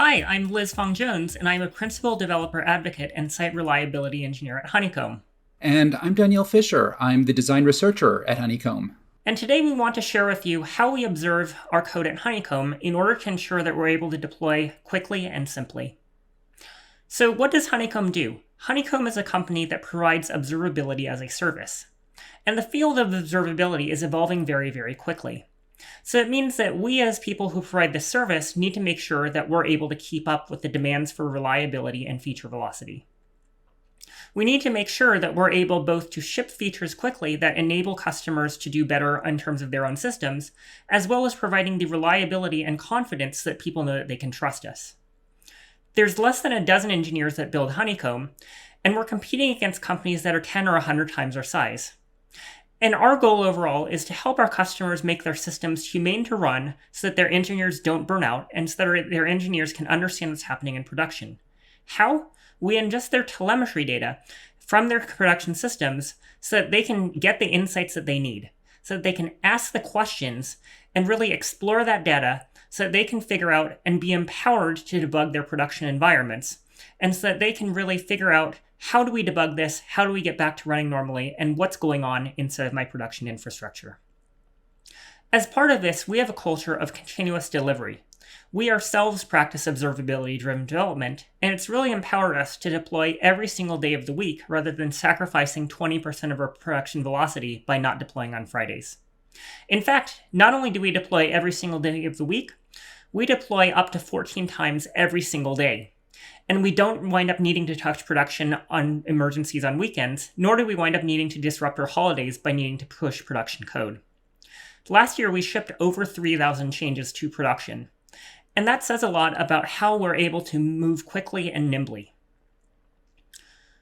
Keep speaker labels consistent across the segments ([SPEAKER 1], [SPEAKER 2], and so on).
[SPEAKER 1] Hi, I'm Liz Fong Jones, and I'm a principal developer advocate and site reliability engineer at Honeycomb.
[SPEAKER 2] And I'm Danielle Fisher. I'm the design researcher at Honeycomb.
[SPEAKER 1] And today we want to share with you how we observe our code at Honeycomb in order to ensure that we're able to deploy quickly and simply. So what does Honeycomb do? Honeycomb is a company that provides observability as a service. And the field of observability is evolving very, very quickly. So it means that we as people who provide this service need to make sure that we're able to keep up with the demands for reliability and feature velocity. We need to make sure that we're able both to ship features quickly that enable customers to do better in terms of their own systems, as well as providing the reliability and confidence that people know that they can trust us. There's less than a dozen engineers that build Honeycomb, and we're competing against companies that are 10 or 100 times our size. And our goal overall is to help our customers make their systems humane to run so that their engineers don't burn out and so that their engineers can understand what's happening in production. How? We ingest their telemetry data from their production systems so that they can get the insights that they need, so that they can ask the questions and really explore that data so that they can figure out and be empowered to debug their production environments, and so that they can really figure out, how do we debug this? How do we get back to running normally? And what's going on inside of my production infrastructure? As part of this, we have a culture of continuous delivery. We ourselves practice observability-driven development, and it's really empowered us to deploy every single day of the week rather than sacrificing 20% of our production velocity by not deploying on Fridays. In fact, not only do we deploy every single day of the week, we deploy up to 14 times every single day. And we don't wind up needing to touch production on emergencies on weekends, nor do we wind up needing to disrupt our holidays by needing to push production code. Last year, we shipped over 3,000 changes to production. And that says a lot about how we're able to move quickly and nimbly.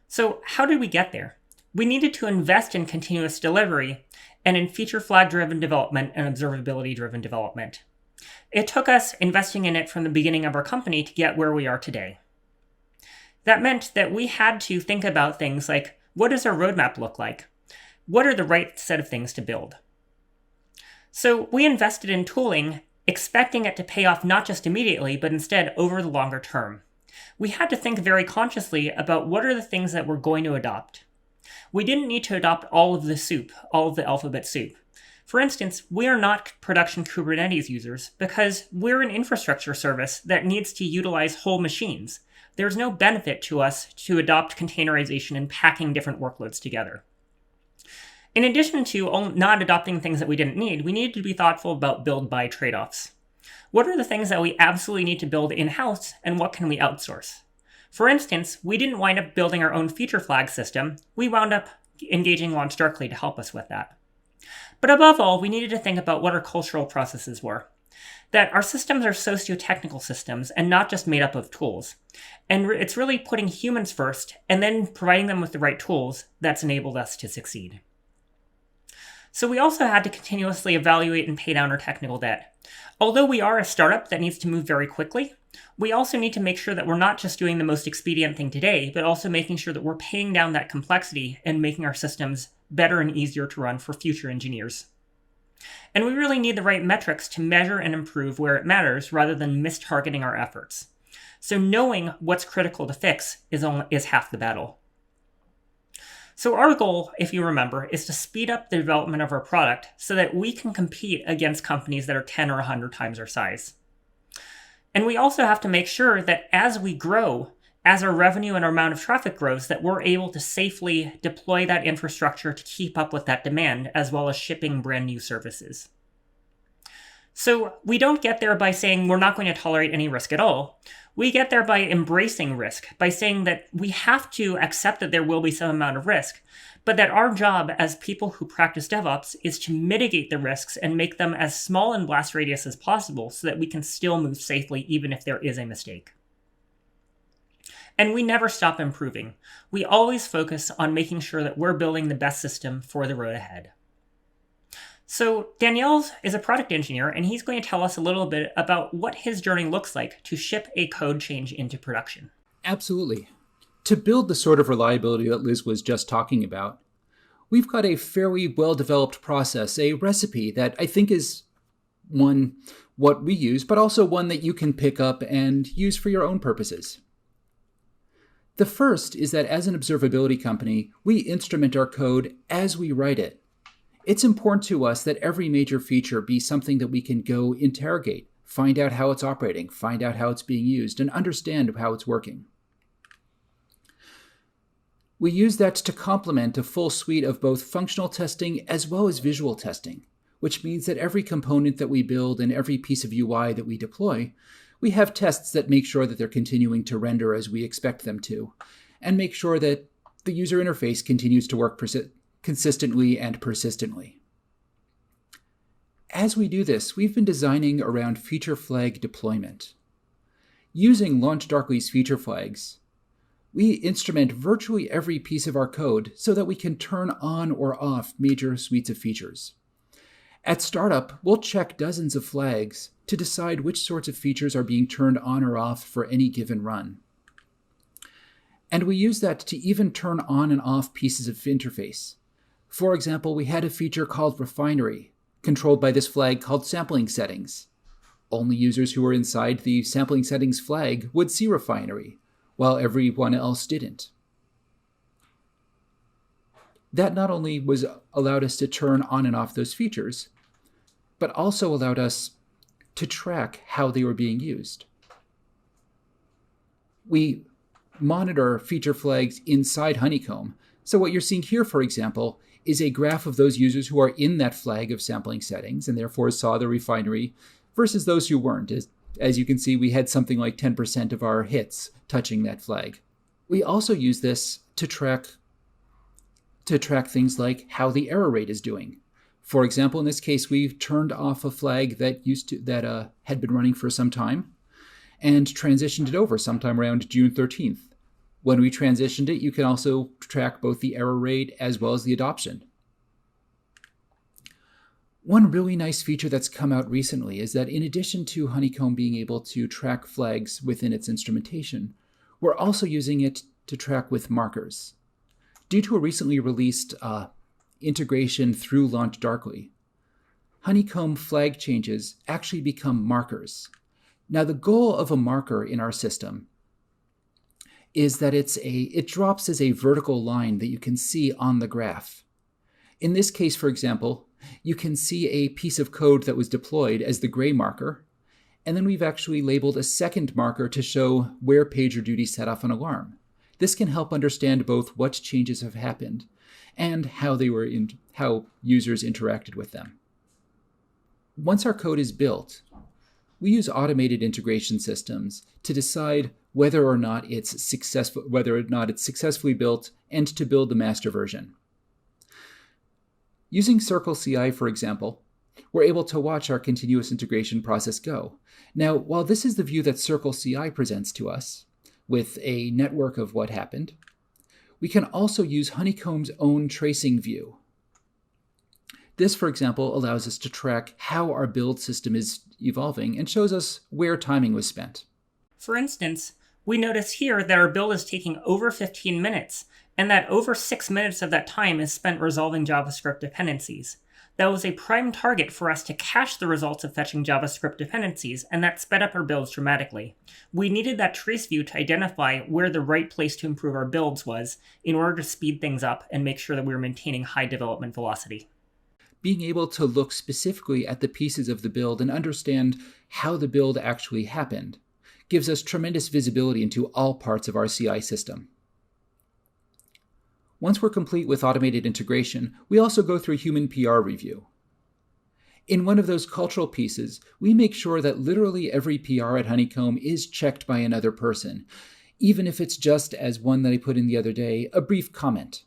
[SPEAKER 1] So how did we get there? We needed to invest in continuous delivery and in feature flag-driven development and observability-driven development. It took us investing in it from the beginning of our company to get where we are today. That meant that we had to think about things like, what does our roadmap look like? What are the right set of things to build? So we invested in tooling, expecting it to pay off not just immediately, but instead over the longer term. We had to think very consciously about what are the things that we're going to adopt. We didn't need to adopt all of the soup, all of the alphabet soup. For instance, we are not production Kubernetes users because we're an infrastructure service that needs to utilize whole machines. There's no benefit to us to adopt containerization and packing different workloads together. In addition to not adopting things that we didn't need, we needed to be thoughtful about build-buy trade-offs. What are the things that we absolutely need to build in-house, and what can we outsource? For instance, we didn't wind up building our own feature flag system. We wound up engaging LaunchDarkly to help us with that. But above all, we needed to think about what our cultural processes were. That our systems are socio-technical systems and not just made up of tools. And it's really putting humans first and then providing them with the right tools that's enabled us to succeed. So we also had to continuously evaluate and pay down our technical debt. Although we are a startup that needs to move very quickly, we also need to make sure that we're not just doing the most expedient thing today, but also making sure that we're paying down that complexity and making our systems better and easier to run for future engineers. And we really need the right metrics to measure and improve where it matters rather than mistargeting our efforts. So knowing what's critical to fix is half the battle. So our goal, if you remember, is to speed up the development of our product so that we can compete against companies that are 10 or 100 times our size. And we also have to make sure that as we grow, as our revenue and our amount of traffic grows, that we're able to safely deploy that infrastructure to keep up with that demand, as well as shipping brand new services. So we don't get there by saying we're not going to tolerate any risk at all. We get there by embracing risk, by saying that we have to accept that there will be some amount of risk, but that our job as people who practice DevOps is to mitigate the risks and make them as small in blast radius as possible so that we can still move safely even if there is a mistake. And we never stop improving. We always focus on making sure that we're building the best system for the road ahead. So Danielle is a product engineer, and he's going to tell us a little bit about what his journey looks like to ship a code change into production.
[SPEAKER 2] Absolutely. To build the sort of reliability that Liz was just talking about, we've got a fairly well-developed process, a recipe that I think is what we use, but also one that you can pick up and use for your own purposes. The first is that as an observability company, we instrument our code as we write it. It's important to us that every major feature be something that we can go interrogate, find out how it's operating, find out how it's being used, and understand how it's working. We use that to complement a full suite of both functional testing as well as visual testing, which means that every component that we build and every piece of UI that we deploy, we have tests that make sure that they're continuing to render as we expect them to, and make sure that the user interface continues to work consistently and persistently. As we do this, we've been designing around feature flag deployment. Using LaunchDarkly's feature flags, we instrument virtually every piece of our code so that we can turn on or off major suites of features. At startup, we'll check dozens of flags to decide which sorts of features are being turned on or off for any given run. And we use that to even turn on and off pieces of interface. For example, we had a feature called Refinery, controlled by this flag called Sampling Settings. Only users who were inside the Sampling Settings flag would see Refinery, while everyone else didn't. That not only allowed us to turn on and off those features, but also allowed us to track how they were being used. We monitor feature flags inside Honeycomb. So what you're seeing here, for example, is a graph of those users who are in that flag of sampling settings and therefore saw the refinery versus those who weren't. As you can see, we had something like 10% of our hits touching that flag. We also use this to track things like how the error rate is doing. For example, in this case, we've turned off a flag that had been running for some time and transitioned it over sometime around June 13th. When we transitioned it, you can also track both the error rate as well as the adoption. One really nice feature that's come out recently is that in addition to Honeycomb being able to track flags within its instrumentation, we're also using it to track with markers. Due to a recently released integration through LaunchDarkly, Honeycomb flag changes actually become markers. Now, the goal of a marker in our system is that it drops as a vertical line that you can see on the graph. In this case, for example, you can see a piece of code that was deployed as the gray marker, and then we've actually labeled a second marker to show where PagerDuty set off an alarm. This can help understand both what changes have happened and how users interacted with them. Once our code is built, we use automated integration systems to decide whether or not it's successfully built and to build the master version. Using CircleCI, for example, we're able to watch our continuous integration process go. Now, while this is the view that CircleCI presents to us, with a network of what happened, we can also use Honeycomb's own tracing view. This, for example, allows us to track how our build system is evolving and shows us where timing was spent.
[SPEAKER 1] For instance, we notice here that our build is taking over 15 minutes, and that over 6 minutes of that time is spent resolving JavaScript dependencies. That was a prime target for us to cache the results of fetching JavaScript dependencies, and that sped up our builds dramatically. We needed that trace view to identify where the right place to improve our builds was in order to speed things up and make sure that we were maintaining high development velocity.
[SPEAKER 2] Being able to look specifically at the pieces of the build and understand how the build actually happened gives us tremendous visibility into all parts of our CI system. Once we're complete with automated integration, we also go through human PR review. In one of those cultural pieces, we make sure that literally every PR at Honeycomb is checked by another person, even if it's just, as one that I put in the other day, a brief comment.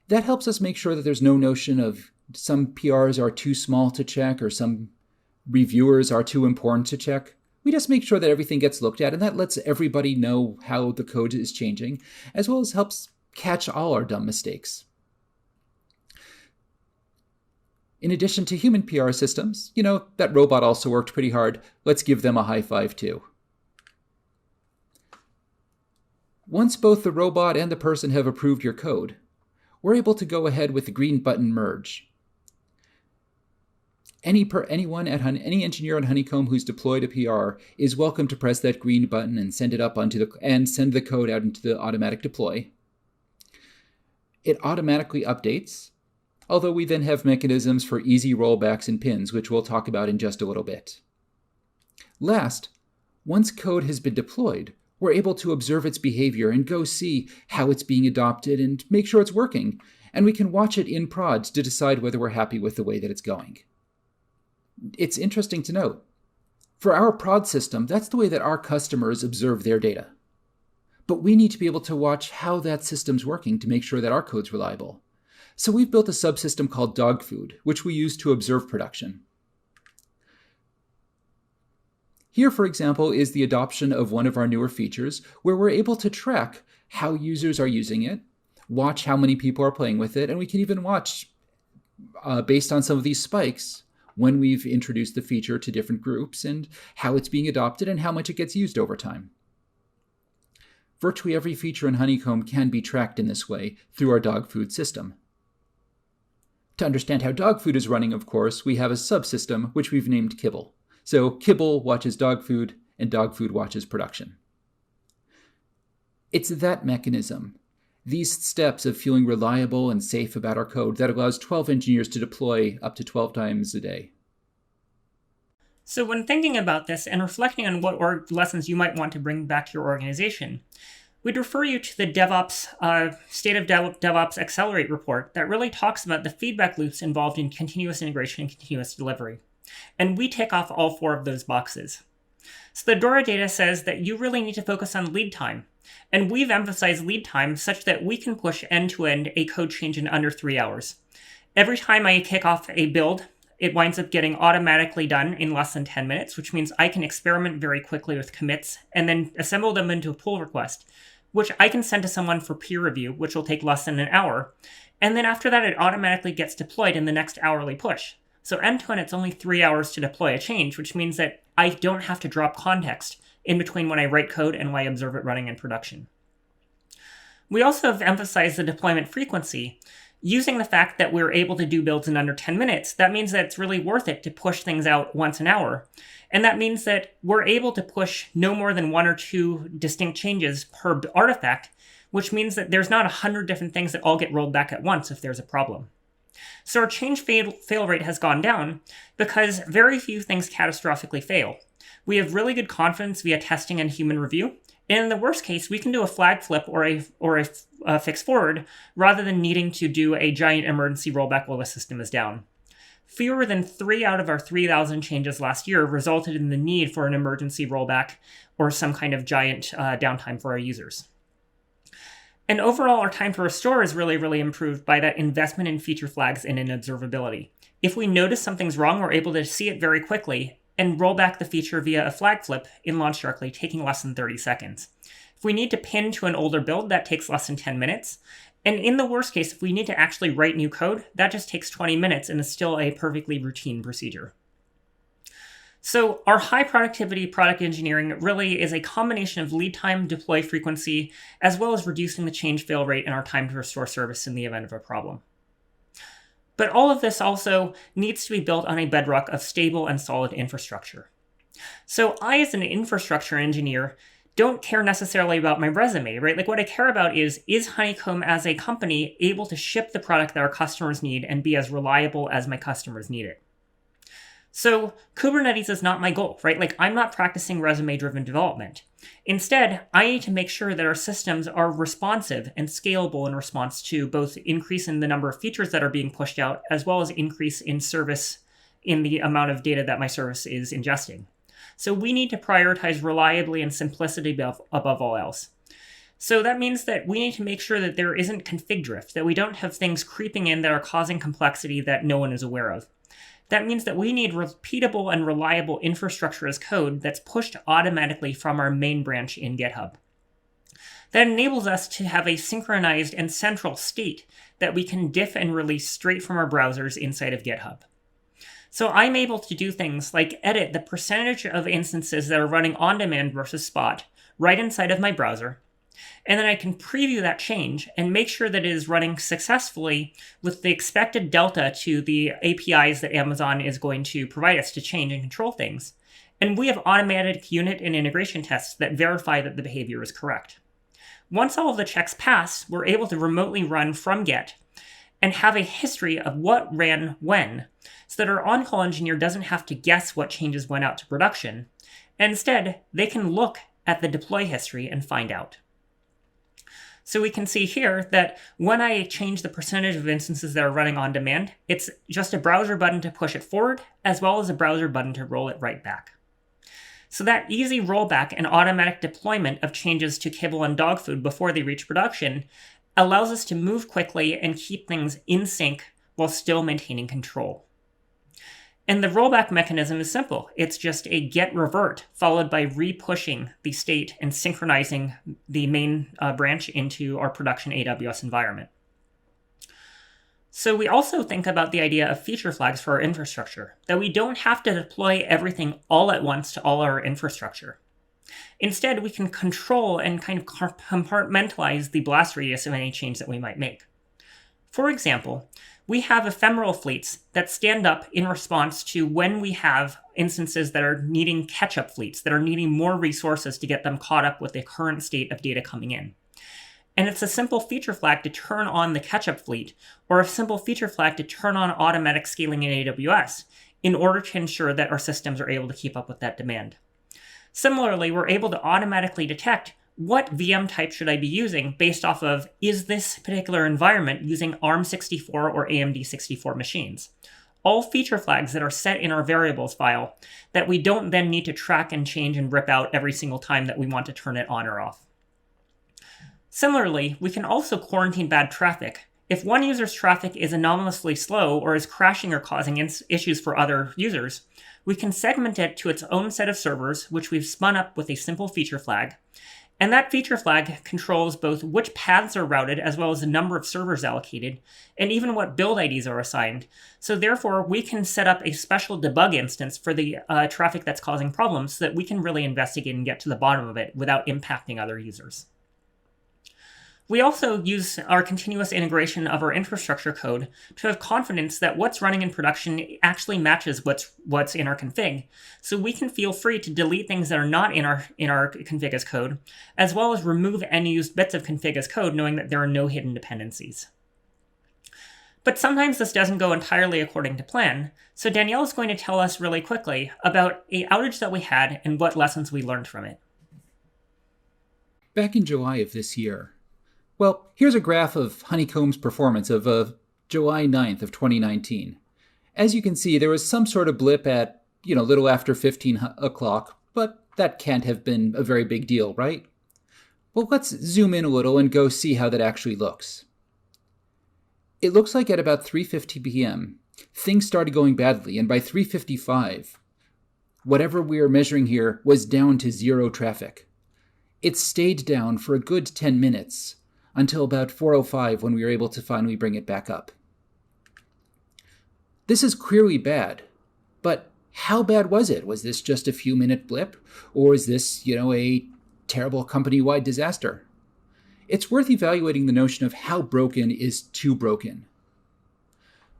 [SPEAKER 2] That helps us make sure that there's no notion of some PRs are too small to check or some reviewers are too important to check. We just make sure that everything gets looked at, and that lets everybody know how the code is changing, as well as helps catch all our dumb mistakes. In addition to human PR systems, that robot also worked pretty hard. Let's give them a high five too. Once both the robot and the person have approved your code, we're able to go ahead with the green button merge. Any engineer on Honeycomb who's deployed a PR is welcome to press that green button and send the code out into the automatic deploy. It automatically updates, although we then have mechanisms for easy rollbacks and pins, which we'll talk about in just a little bit. Last, once code has been deployed, we're able to observe its behavior and go see how it's being adopted and make sure it's working, and we can watch it in prod to decide whether we're happy with the way that it's going. It's interesting to note, for our prod system, that's the way that our customers observe their data. But we need to be able to watch how that system's working to make sure that our code's reliable. So we've built a subsystem called Dog Food, which we use to observe production. Here, for example, is the adoption of one of our newer features where we're able to track how users are using it, watch how many people are playing with it, and we can even watch, based on some of these spikes, when we've introduced the feature to different groups and how it's being adopted and how much it gets used over time. Virtually every feature in Honeycomb can be tracked in this way through our Dog Food system. To understand how Dog Food is running, of course, we have a subsystem which we've named Kibble. So Kibble watches Dog Food, and Dog Food watches production. It's that mechanism, these steps of feeling reliable and safe about our code, that allows 12 engineers to deploy up to 12 times a day.
[SPEAKER 1] So when thinking about this and reflecting on what lessons you might want to bring back to your organization, we'd refer you to the DevOps State of DevOps Accelerate report that really talks about the feedback loops involved in continuous integration and continuous delivery. And we tick off all 4 of those boxes. So the DORA data says that you really need to focus on lead time. And we've emphasized lead time such that we can push end-to-end a code change in under 3 hours. Every time I kick off a build, it winds up getting automatically done in less than 10 minutes, which means I can experiment very quickly with commits and then assemble them into a pull request, which I can send to someone for peer review, which will take less than an hour. And then after that, it automatically gets deployed in the next hourly push. So end-to-end, it's only 3 hours to deploy a change, which means that I don't have to drop context in between when I write code and when I observe it running in production. We also have emphasized the deployment frequency. Using the fact that we're able to do builds in under 10 minutes, that means that it's really worth it to push things out once an hour. And that means that we're able to push no more than 1 or 2 distinct changes per artifact, which means that there's not 100 different things that all get rolled back at once if there's a problem. So our change fail rate has gone down because very few things catastrophically fail. We have really good confidence via testing and human review. And in the worst case, we can do a flag flip or a fix forward rather than needing to do a giant emergency rollback while the system is down. Fewer than 3 out of our 3,000 changes last year resulted in the need for an emergency rollback or some kind of giant downtime for our users. And overall, our time to restore is really, really improved by that investment in feature flags and in observability. If we notice something's wrong, we're able to see it very quickly and roll back the feature via a flag flip in LaunchDarkly, taking less than 30 seconds. If we need to pin to an older build, that takes less than 10 minutes. And in the worst case, if we need to actually write new code, that just takes 20 minutes and is still a perfectly routine procedure. So our high productivity product engineering really is a combination of lead time, deploy frequency, as well as reducing the change fail rate and our time to restore service in the event of a problem. But all of this also needs to be built on a bedrock of stable and solid infrastructure. So I, as an infrastructure engineer, don't care necessarily about my resume, right? Like what I care about is Honeycomb as a company able to ship the product that our customers need and be as reliable as my customers need it? So Kubernetes is not my goal, right? Like I'm not practicing resume-driven development. Instead, I need to make sure that our systems are responsive and scalable in response to both increase in the number of features that are being pushed out, as well as increase in service in the amount of data that my service is ingesting. So we need to prioritize reliability and simplicity above all else. So that means that we need to make sure that there isn't config drift, that we don't have things creeping in that are causing complexity that no one is aware of. That means that we need repeatable and reliable infrastructure as code that's pushed automatically from our main branch in GitHub. That enables us to have a synchronized and central state that we can diff and release straight from our browsers inside of GitHub. So I'm able to do things like edit the percentage of instances that are running on demand versus spot right inside of my browser, And then I can preview that change and make sure that it is running successfully with the expected delta to the APIs that Amazon is going to provide us to change and control things. And we have automatic unit and integration tests that verify that the behavior is correct. Once all of the checks pass, we're able to remotely run from Get and have a history of what ran when, so that our on-call engineer doesn't have to guess what changes went out to production. And instead, they can look at the deploy history and find out. So we can see here that when I change the percentage of instances that are running on demand, it's just a browser button to push it forward, as well as a browser button to roll it right back. So that easy rollback and automatic deployment of changes to kibble and dog food before they reach production allows us to move quickly and keep things in sync while still maintaining control. And the rollback mechanism is simple. It's just a get revert followed by re-pushing the state and synchronizing the main branch into our production AWS environment. So we also think about the idea of feature flags for our infrastructure, that we don't have to deploy everything all at once to all our infrastructure. Instead, we can control and kind of compartmentalize the blast radius of any change that we might make. For example, we have ephemeral fleets that stand up in response to when we have instances that are needing catch-up fleets, that are needing more resources to get them caught up with the current state of data coming in. And it's a simple feature flag to turn on the catch-up fleet, or a simple feature flag to turn on automatic scaling in AWS in order to ensure that our systems are able to keep up with that demand. Similarly, we're able to automatically detect what VM type should I be using based off of, is this particular environment using ARM64 or AMD64 machines? All feature flags that are set in our variables file that we don't then need to track and change and rip out every single time that we want to turn it on or off. Similarly, we can also quarantine bad traffic. If one user's traffic is anomalously slow or is crashing or causing issues for other users, we can segment it to its own set of servers, which we've spun up with a simple feature flag. And that feature flag controls both which paths are routed as well as the number of servers allocated, and even what build IDs are assigned. So therefore, we can set up a special debug instance for the traffic that's causing problems so that we can really investigate and get to the bottom of it without impacting other users. We also use our continuous integration of our infrastructure code to have confidence that what's running in production actually matches what's in our config. So we can feel free to delete things that are not in our config as code, as well as remove unused bits of config as code, knowing that there are no hidden dependencies. But sometimes this doesn't go entirely according to plan, so Danielle is going to tell us really quickly about an outage that we had and what lessons we learned from it.
[SPEAKER 2] Back in July of this year, well, here's a graph of Honeycomb's performance of July 9th of 2019. As you can see, there was some sort of blip at, little after 15 o'clock, but that can't have been a very big deal, right? Well, let's zoom in a little and go see how that actually looks. It looks like at about 3:50 p.m., things started going badly, and by 3:55, whatever we are measuring here was down to zero traffic. It stayed down for a good 10 minutes, until about 4:05 when we were able to finally bring it back up. This is clearly bad, but how bad was it? Was this just a few-minute blip, or is this, a terrible company-wide disaster? It's worth evaluating the notion of how broken is too broken.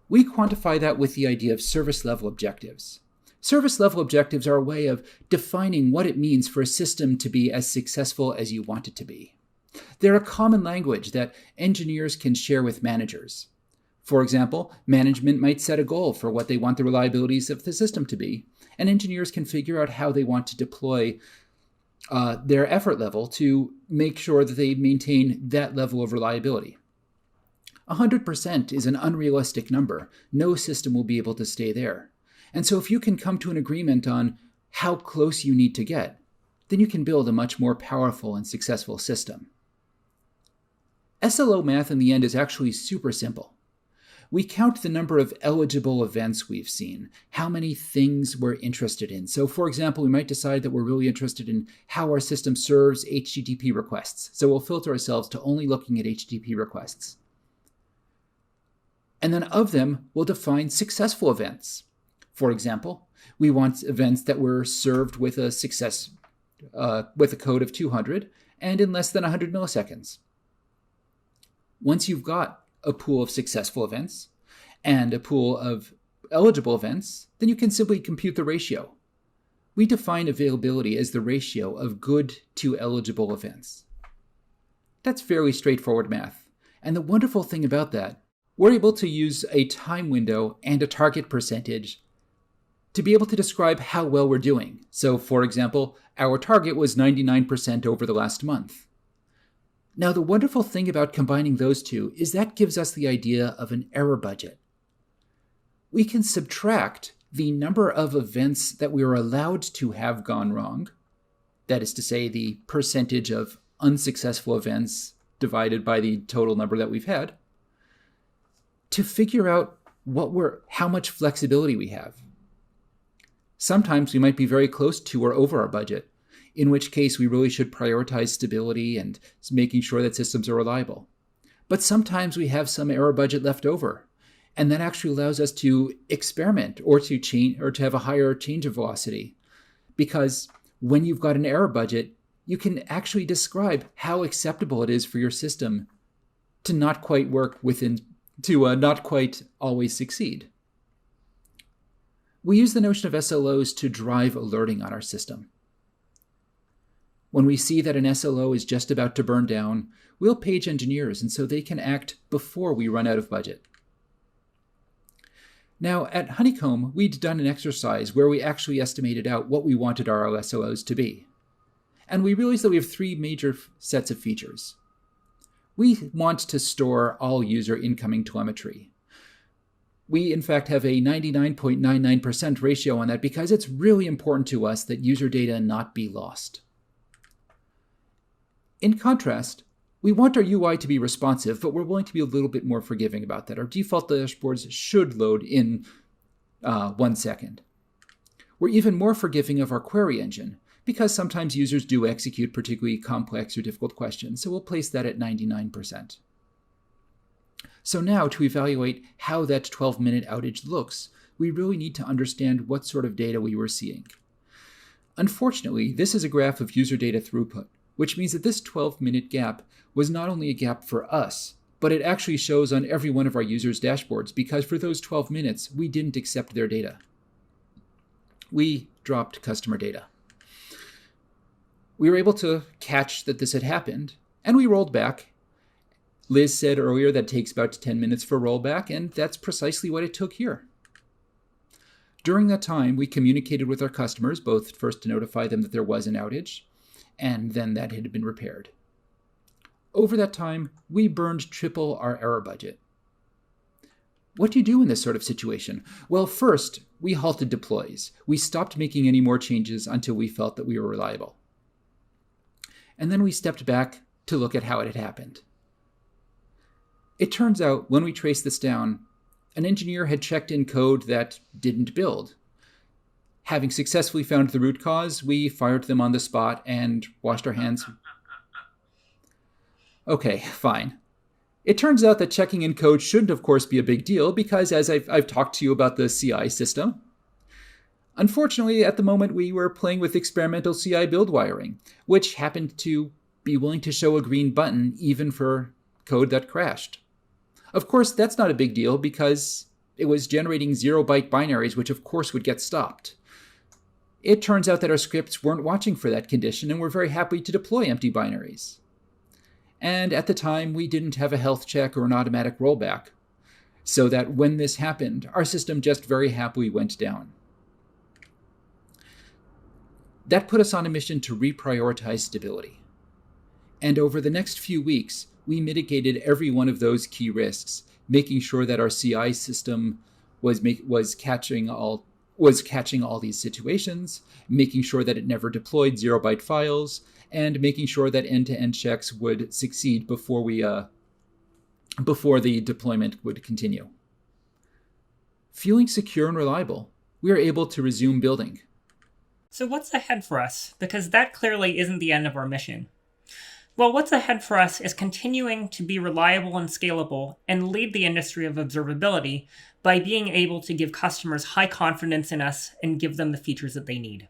[SPEAKER 2] We quantify that with the idea of service-level objectives. Service-level objectives are a way of defining what it means for a system to be as successful as you want it to be. They're a common language that engineers can share with managers. For example, management might set a goal for what they want the reliabilities of the system to be, and engineers can figure out how they want to deploy their effort level to make sure that they maintain that level of reliability. 100% is an unrealistic number. No system will be able to stay there. And so if you can come to an agreement on how close you need to get, then you can build a much more powerful and successful system. SLO math in the end is actually super simple. We count the number of eligible events we've seen, how many things we're interested in. So for example, we might decide that we're really interested in how our system serves HTTP requests. So we'll filter ourselves to only looking at HTTP requests. And then of them, we'll define successful events. For example, we want events that were served with a code of 200 and in less than 100 milliseconds. Once you've got a pool of successful events and a pool of eligible events, then you can simply compute the ratio. We define availability as the ratio of good to eligible events. That's fairly straightforward math. And the wonderful thing about that, we're able to use a time window and a target percentage to be able to describe how well we're doing. So, for example, our target was 99% over the last month. Now, the wonderful thing about combining those two is that gives us the idea of an error budget. We can subtract the number of events that we are allowed to have gone wrong, that is to say, the percentage of unsuccessful events divided by the total number that we've had, to figure out how much flexibility we have. Sometimes we might be very close to or over our budget, in which case we really should prioritize stability and making sure that systems are reliable. But sometimes we have some error budget left over, and that actually allows us to experiment or to change or to have a higher change of velocity. Because when you've got an error budget, you can actually describe how acceptable it is for your system to not quite not quite always succeed. We use the notion of SLOs to drive alerting on our system. When we see that an SLO is just about to burn down, we'll page engineers and so they can act before we run out of budget. Now, at Honeycomb, we'd done an exercise where we actually estimated out what we wanted our SLOs to be. And we realized that we have three major sets of features. We want to store all user incoming telemetry. We, in fact, have a 99.99% ratio on that because it's really important to us that user data not be lost. In contrast, we want our UI to be responsive, but we're willing to be a little bit more forgiving about that. Our default dashboards should load in 1 second. We're even more forgiving of our query engine, because sometimes users do execute particularly complex or difficult questions, so we'll place that at 99%. So now, to evaluate how that 12-minute outage looks, we really need to understand what sort of data we were seeing. Unfortunately, this is a graph of user data throughput, which means that this 12-minute gap was not only a gap for us, but it actually shows on every one of our users' dashboards, because for those 12 minutes, we didn't accept their data. We dropped customer data. We were able to catch that this had happened, and we rolled back. Liz said earlier that it takes about 10 minutes for rollback, and that's precisely what it took here. During that time, we communicated with our customers, both first to notify them that there was an outage, and then that it had been repaired. Over that time, we burned triple our error budget. What do you do in this sort of situation? Well, first, we halted deploys. We stopped making any more changes until we felt that we were reliable. And then we stepped back to look at how it had happened. It turns out, when we traced this down, an engineer had checked in code that didn't build. Having successfully found the root cause, we fired them on the spot and washed our hands. Okay, fine. It turns out that checking in code shouldn't, of course, be a big deal because, as I've talked to you about the CI system, unfortunately, at the moment, we were playing with experimental CI build wiring, which happened to be willing to show a green button even for code that crashed. Of course, that's not a big deal because it was generating 0-byte binaries, which of course would get stopped. It turns out that our scripts weren't watching for that condition and were very happy to deploy empty binaries. And at the time, we didn't have a health check or an automatic rollback, so that when this happened, our system just very happily went down. That put us on a mission to reprioritize stability. And over the next few weeks, we mitigated every one of those key risks, making sure that our CI system was catching all these situations, making sure that it never deployed 0-byte files, and making sure that end-to-end checks would succeed before the deployment would continue. Feeling secure and reliable, we are able to resume building.
[SPEAKER 1] So what's ahead for us? Because that clearly isn't the end of our mission. Well, what's ahead for us is continuing to be reliable and scalable and lead the industry of observability by being able to give customers high confidence in us and give them the features that they need.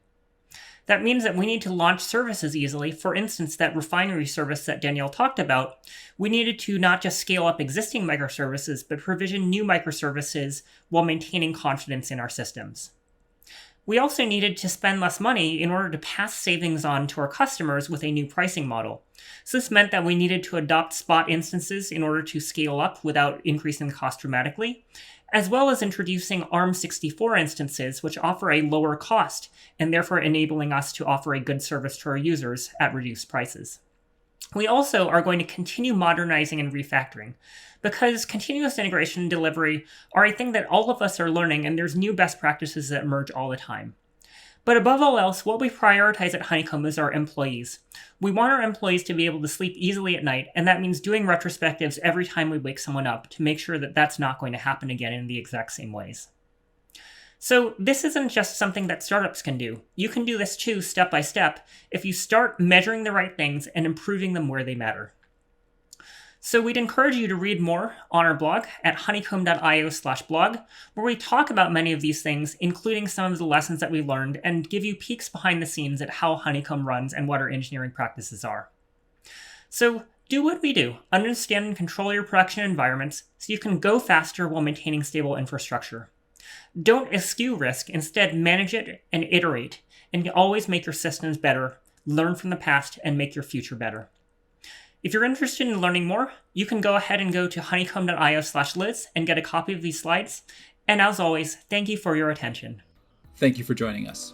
[SPEAKER 1] That means that we need to launch services easily. For instance, that refinery service that Danielle talked about, we needed to not just scale up existing microservices, but provision new microservices while maintaining confidence in our systems. We also needed to spend less money in order to pass savings on to our customers with a new pricing model. So this meant that we needed to adopt spot instances in order to scale up without increasing the cost dramatically, as well as introducing ARM64 instances, which offer a lower cost and therefore enabling us to offer a good service to our users at reduced prices. We also are going to continue modernizing and refactoring, because continuous integration and delivery are a thing that all of us are learning, and there's new best practices that emerge all the time. But above all else, what we prioritize at Honeycomb is our employees. We want our employees to be able to sleep easily at night, and that means doing retrospectives every time we wake someone up to make sure that that's not going to happen again in the exact same ways. So this isn't just something that startups can do. You can do this too, step by step, if you start measuring the right things and improving them where they matter. So we'd encourage you to read more on our blog at honeycomb.io/blog, where we talk about many of these things, including some of the lessons that we learned, and give you peeks behind the scenes at how Honeycomb runs and what our engineering practices are. So do what we do. Understand and control your production environments so you can go faster while maintaining stable infrastructure. Don't eschew risk, instead manage it and iterate, and always make your systems better, learn from the past, and make your future better. If you're interested in learning more, you can go ahead and go to honeycomb.io/Liz and get a copy of these slides. And as always, thank you for your attention.
[SPEAKER 2] Thank you for joining us.